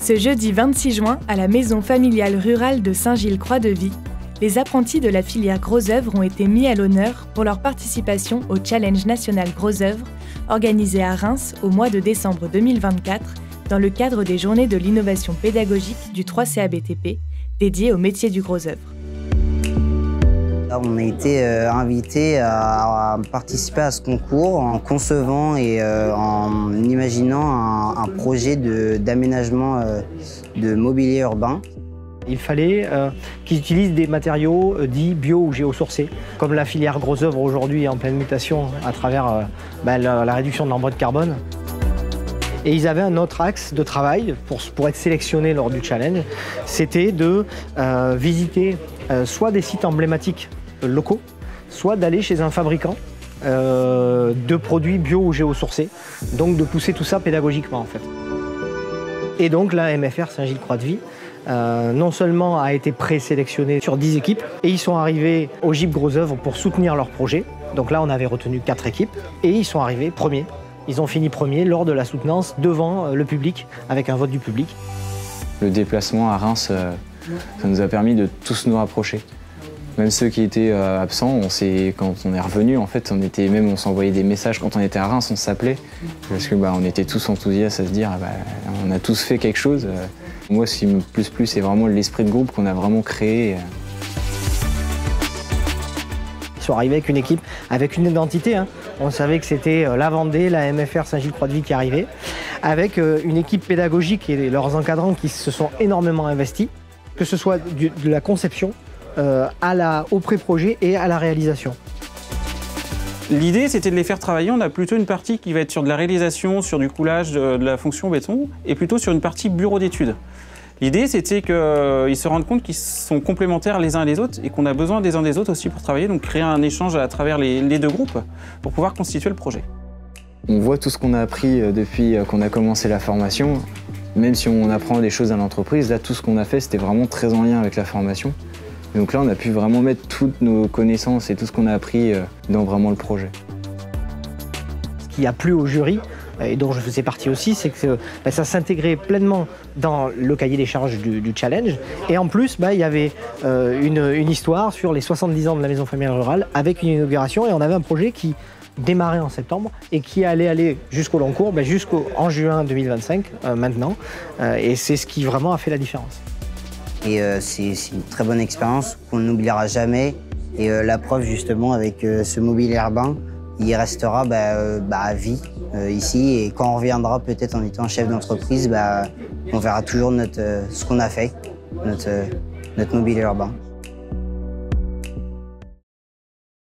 Ce jeudi 26 juin, à la maison familiale rurale de Saint-Gilles-Croix-de-Vie, les apprentis de la filière Gros Œuvres ont été mis à l'honneur pour leur participation au Challenge national Gros Œuvres, organisé à Reims au mois de décembre 2024, dans le cadre des Journées de l'innovation pédagogique du 3CABTP, dédiées au métier du gros œuvre. On a été invités à participer à ce concours en concevant et en imaginant un projet d'aménagement de mobilier urbain. Il fallait qu'ils utilisent des matériaux dits bio ou géosourcés, comme la filière Gros Œuvres aujourd'hui est en pleine mutation à travers la réduction de l'empreinte carbone. Et ils avaient un autre axe de travail pour être sélectionnés lors du challenge, c'était de visiter soit des sites emblématiques locaux, soit d'aller chez un fabricant de produits bio ou géosourcés, donc de pousser tout ça pédagogiquement en fait. Et donc la MFR Saint-Gilles-Croix-de-Vie non seulement a été présélectionnée sur 10 équipes, et ils sont arrivés au GIP Gros Œuvres pour soutenir leur projet. Donc là on avait retenu 4 équipes, et ils sont arrivés premiers. Ils ont fini premiers lors de la soutenance devant le public, avec un vote du public. Le déplacement à Reims, ça nous a permis de tous nous rapprocher. Même ceux qui étaient absents, quand on est revenu, en fait, on s'envoyait des messages quand on était à Reims, on s'appelait, parce que on était tous enthousiastes à se dire, on a tous fait quelque chose. Moi, ce qui me plaît plus, c'est vraiment l'esprit de groupe qu'on a vraiment créé. Ils sont arrivés avec une équipe, avec une identité. On savait que c'était la Vendée, la MFR Saint-Gilles-Croix-de-Vie qui arrivait, avec une équipe pédagogique et leurs encadrants qui se sont énormément investis, que ce soit de la conception au pré-projet et à la réalisation. L'idée, c'était de les faire travailler. On a plutôt une partie qui va être sur de la réalisation, sur du coulage, de la fonction béton, et plutôt sur une partie bureau d'études. L'idée, c'était qu'ils se rendent compte qu'ils sont complémentaires les uns les autres et qu'on a besoin des uns des autres aussi pour travailler, donc créer un échange à travers les deux groupes pour pouvoir constituer le projet. On voit tout ce qu'on a appris depuis qu'on a commencé la formation. Même si on apprend des choses à l'entreprise, là, tout ce qu'on a fait, c'était vraiment très en lien avec la formation. Et donc là, on a pu vraiment mettre toutes nos connaissances et tout ce qu'on a appris dans vraiment le projet. Ce qui a plu au jury, et dont je faisais partie aussi, c'est que ça s'intégrait pleinement dans le cahier des charges du challenge. Et en plus, il y avait une histoire sur les 70 ans de la maison familiale rurale avec une inauguration. Et on avait un projet qui démarrait en septembre et qui allait aller jusqu'au long cours, jusqu'en juin 2025, maintenant. Et c'est ce qui vraiment a fait la différence. Et c'est une très bonne expérience qu'on n'oubliera jamais. Et la preuve, justement, avec ce mobilier urbain, il restera à vie ici. Et quand on reviendra, peut-être en étant chef d'entreprise, on verra toujours ce qu'on a fait, notre mobilier urbain.